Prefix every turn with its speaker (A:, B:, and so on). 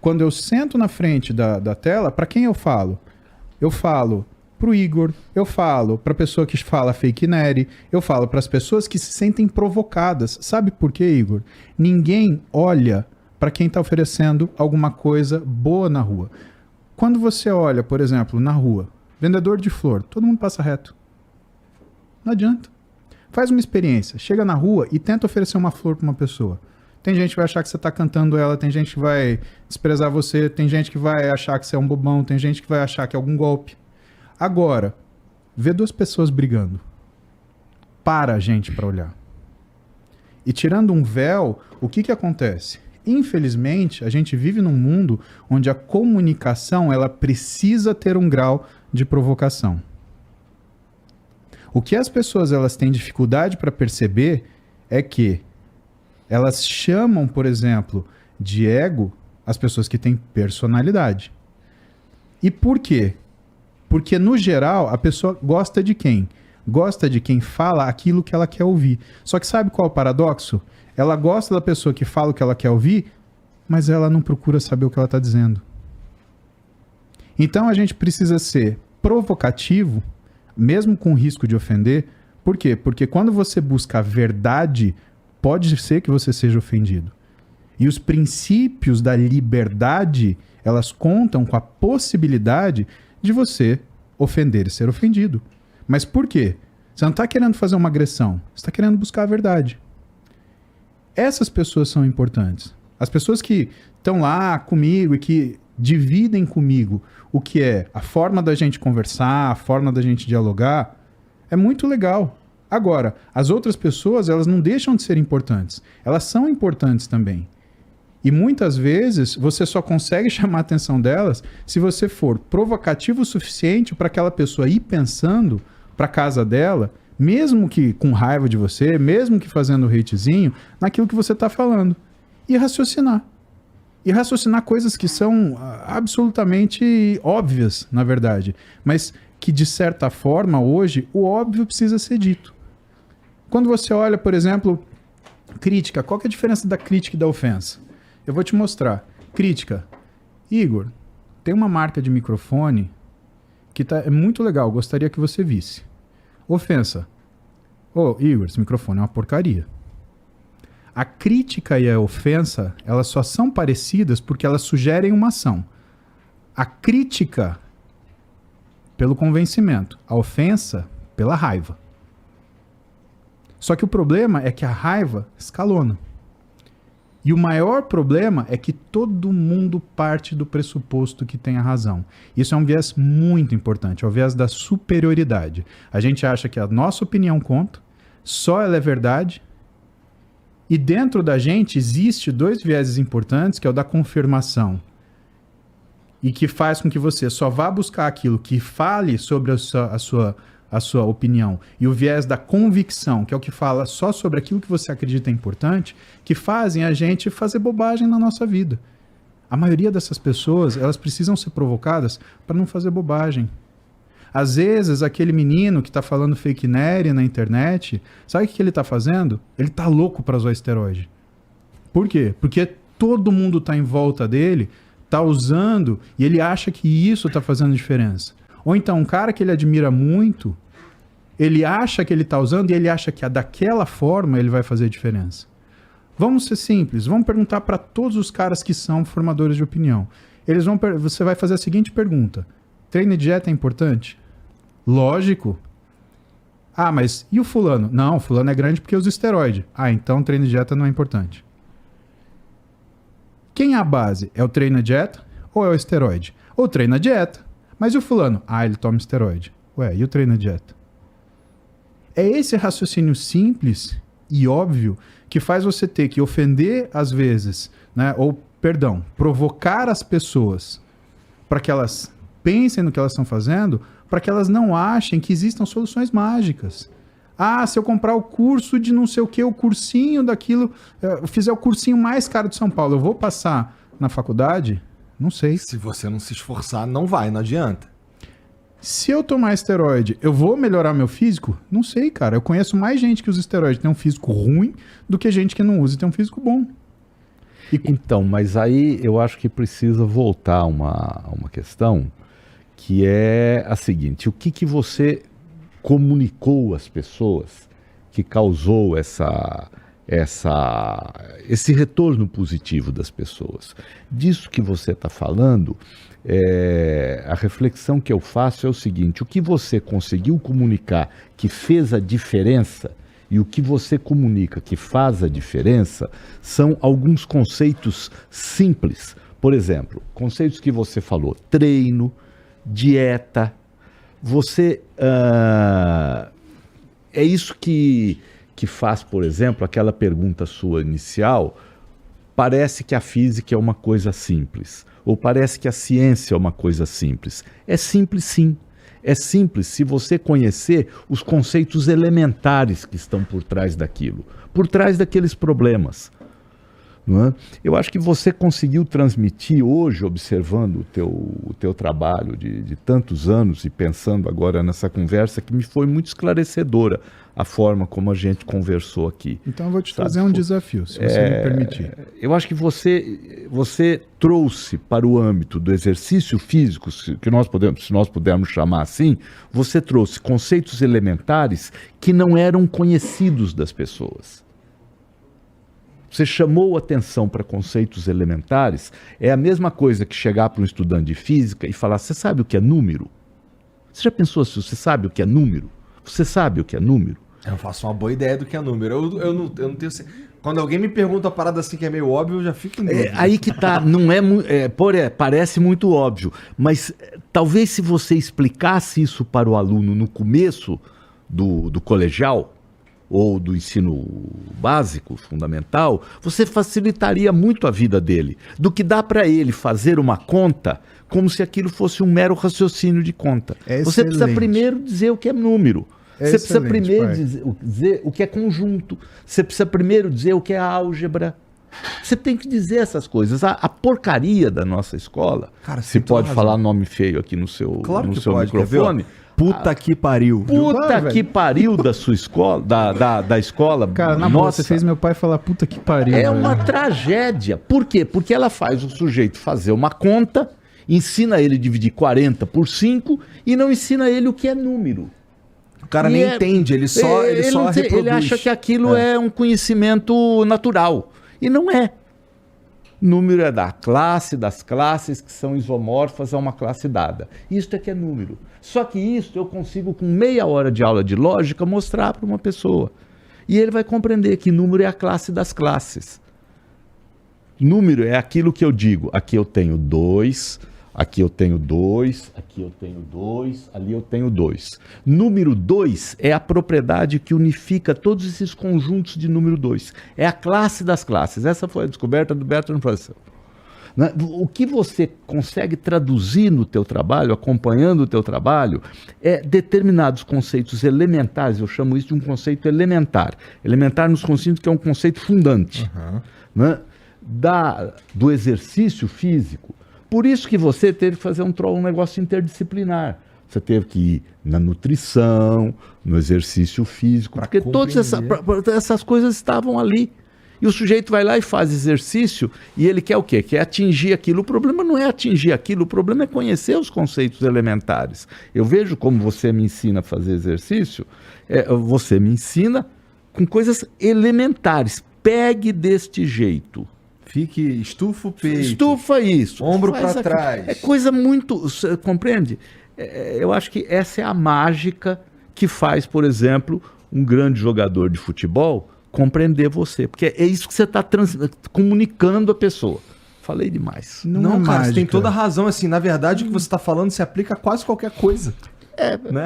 A: quando eu sento na frente da tela, para quem eu falo? Eu falo pro Igor, eu falo pra pessoa que fala fake nerd, eu falo pras pessoas que se sentem provocadas. Sabe por quê, Igor? Ninguém olha para quem tá oferecendo alguma coisa boa na rua. Quando você olha, por exemplo, na rua, vendedor de flor, todo mundo passa reto. Não adianta. Faz uma experiência, chega na rua e tenta oferecer uma flor pra uma pessoa. Tem gente que vai achar que você tá cantando ela, tem gente que vai desprezar você, tem gente que vai achar que você é um bobão, tem gente que vai achar que é algum golpe. Agora, vê duas pessoas brigando. Para a gente para olhar. E tirando um véu, o que acontece? Infelizmente, a gente vive num mundo onde a comunicação ela precisa ter um grau de provocação. O que as pessoas elas têm dificuldade para perceber é que elas chamam, por exemplo, de ego as pessoas que têm personalidade. E por quê? Porque, no geral, a pessoa gosta de quem? Gosta de quem fala aquilo que ela quer ouvir. Só que sabe qual é o paradoxo? Ela gosta da pessoa que fala o que ela quer ouvir, mas ela não procura saber o que ela está dizendo. Então a gente precisa ser provocativo, mesmo com risco de ofender. Por quê? Porque quando você busca a verdade, pode ser que você seja ofendido. E os princípios da liberdade, elas contam com a possibilidade de você ofender e ser ofendido. Mas por quê? Você não está querendo fazer uma agressão, você está querendo buscar a verdade. Essas pessoas são importantes. As pessoas que estão lá comigo e que dividem comigo o que é a forma da gente conversar, a forma da gente dialogar, é muito legal. Agora, as outras pessoas, elas não deixam de ser importantes. Elas são importantes também. E muitas vezes você só consegue chamar a atenção delas se você for provocativo o suficiente para aquela pessoa ir pensando para casa dela, mesmo que com raiva de você, mesmo que fazendo hatezinho, naquilo que você está falando. E raciocinar. E raciocinar coisas que são absolutamente óbvias, na verdade. Mas que, de certa forma, hoje, o óbvio precisa ser dito. Quando você olha, por exemplo, crítica, qual que é a diferença da crítica e da ofensa? Eu vou te mostrar. Crítica. Igor, tem uma marca de microfone que é muito legal, gostaria que você visse. Ofensa. Igor, esse microfone é uma porcaria. A crítica e a ofensa, elas só são parecidas porque elas sugerem uma ação. A crítica, pelo convencimento. A ofensa, pela raiva. Só que o problema é que a raiva escalona. E o maior problema é que todo mundo parte do pressuposto que tem a razão. Isso é um viés muito importante, é o viés da superioridade. A gente acha que a nossa opinião conta, só ela é verdade. E dentro da gente existe dois vieses importantes, que é o da confirmação. E que faz com que você só vá buscar aquilo que fale sobre a sua opinião. E o viés da convicção, que é o que fala só sobre aquilo que você acredita é importante, que fazem a gente fazer bobagem na nossa vida. A maioria dessas pessoas, elas precisam ser provocadas para não fazer bobagem. Às vezes, aquele menino que está falando fake nerd na internet, sabe o que ele está fazendo? Ele está louco para usar esteroide. Por quê? Porque todo mundo está em volta dele, está usando, e ele acha que isso está fazendo diferença. Ou então, um cara que ele admira muito, ele acha que ele está usando e ele acha que daquela forma ele vai fazer diferença. Vamos ser simples, vamos perguntar para todos os caras que são formadores de opinião. Você vai fazer a seguinte pergunta: treino e dieta é importante? Lógico. Ah, mas e o fulano? Não, o fulano é grande porque usa esteroide. Ah, então treino e dieta não é importante. Quem é a base? É o treino e dieta ou é o esteroide? Ou treino e dieta. Mas e o fulano? Ah, ele toma esteroide. Ué, e o treino e dieta? É esse raciocínio simples e óbvio que faz você ter que ofender às vezes, né? Provocar as pessoas para que elas pensem no que elas estão fazendo, para que elas não achem que existam soluções mágicas. Ah, se eu comprar o curso de não sei o que, o cursinho daquilo, eu fizer o cursinho mais caro de São Paulo, eu vou passar na faculdade? Não sei.
B: Se você não se esforçar, não vai, não adianta.
A: Se eu tomar esteroide, eu vou melhorar meu físico? Não sei, cara. Eu conheço mais gente que usa esteroide e tem um físico ruim do que gente que não usa e tem um físico bom.
C: Então, mas aí eu acho que precisa voltar uma questão que é a seguinte: o que você comunicou às pessoas que causou esse retorno positivo das pessoas? Disso que você está falando, a reflexão que eu faço é o seguinte: o que você conseguiu comunicar que fez a diferença e o que você comunica que faz a diferença são alguns conceitos simples. Por exemplo, conceitos que você falou: treino, dieta. Você é isso que faz, por exemplo, aquela pergunta sua inicial. Parece que a física é uma coisa simples, ou parece que a ciência é uma coisa simples. É simples, sim. É simples se você conhecer os conceitos elementares que estão por trás daquilo, por trás daqueles problemas. Não é? Eu acho que você conseguiu transmitir hoje, observando o teu trabalho de tantos anos e pensando agora nessa conversa, que me foi muito esclarecedora a forma como a gente conversou aqui.
A: Então eu vou te fazer um desafio, se você me permitir.
C: Eu acho que você trouxe para o âmbito do exercício físico, se nós pudermos chamar assim, você trouxe conceitos elementares que não eram conhecidos das pessoas. Você chamou atenção para conceitos elementares. É a mesma coisa que chegar para um estudante de física e falar: você sabe o que é número? Você já pensou se você sabe o que é número? Você sabe o que é número?
B: Eu faço uma boa ideia do que é número. Eu não tenho... Quando alguém me pergunta uma parada assim que é meio óbvio, eu já fico em dúvida.
C: Aí que tá, não parece muito óbvio, mas talvez se você explicasse isso para o aluno no começo do colegial, ou do ensino básico, fundamental, você facilitaria muito a vida dele, do que dá para ele fazer uma conta como se aquilo fosse um mero raciocínio de conta. Você precisa primeiro dizer o que é número. Você precisa primeiro dizer o que é conjunto. Você precisa primeiro dizer o que é álgebra. Você tem que dizer essas coisas. A porcaria da nossa escola,
B: cara,
C: se pode falar nome feio aqui no seu,
B: claro
C: no seu
B: pode,
C: microfone...
B: Puta que pariu.
C: Puta que pariu da sua escola, da escola.
A: Cara, na boa, você fez meu pai falar puta que pariu.
C: É uma tragédia. Por quê? Porque ela faz o sujeito fazer uma conta, ensina ele a dividir 40 por 5 e não ensina ele o que é número.
B: O cara nem entende, ele só reproduz.
C: Ele acha que aquilo é um conhecimento natural. E não é. Número é da classe, das classes que são isomorfas a uma classe dada. Isto é que é número. Só que isso eu consigo, com meia hora de aula de lógica, mostrar para uma pessoa. E ele vai compreender que número é a classe das classes. Número é aquilo que eu digo. Aqui eu tenho 2, aqui eu tenho 2, aqui eu tenho 2, ali eu tenho 2. Número 2 é a propriedade que unifica todos esses conjuntos de número 2. É a classe das classes. Essa foi a descoberta do Bertrand Russell. O que você consegue traduzir no teu trabalho, acompanhando o teu trabalho, é determinados conceitos elementares. Eu chamo isso de um conceito elementar. Elementar nos conceitos que é um conceito fundante, né, do exercício físico. Por isso que você teve que fazer um negócio interdisciplinar. Você teve que ir na nutrição, no exercício físico, porque todas essas coisas estavam ali. E o sujeito vai lá e faz exercício e ele quer o quê? Quer atingir aquilo. O problema não é atingir aquilo, o problema é conhecer os conceitos elementares. Eu vejo como você me ensina a fazer exercício, você me ensina com coisas elementares. Pegue deste jeito.
B: Estufa o peito.
C: Estufa isso.
B: Ombro para trás.
C: É coisa muito... Você compreende? Eu acho que essa é a mágica que faz, por exemplo, um grande jogador de futebol compreender você. Porque é isso que você está comunicando à pessoa. Falei demais.
B: Não, cara, você tem toda a razão. Assim, na verdade, o que você está falando se aplica a quase qualquer coisa. Né?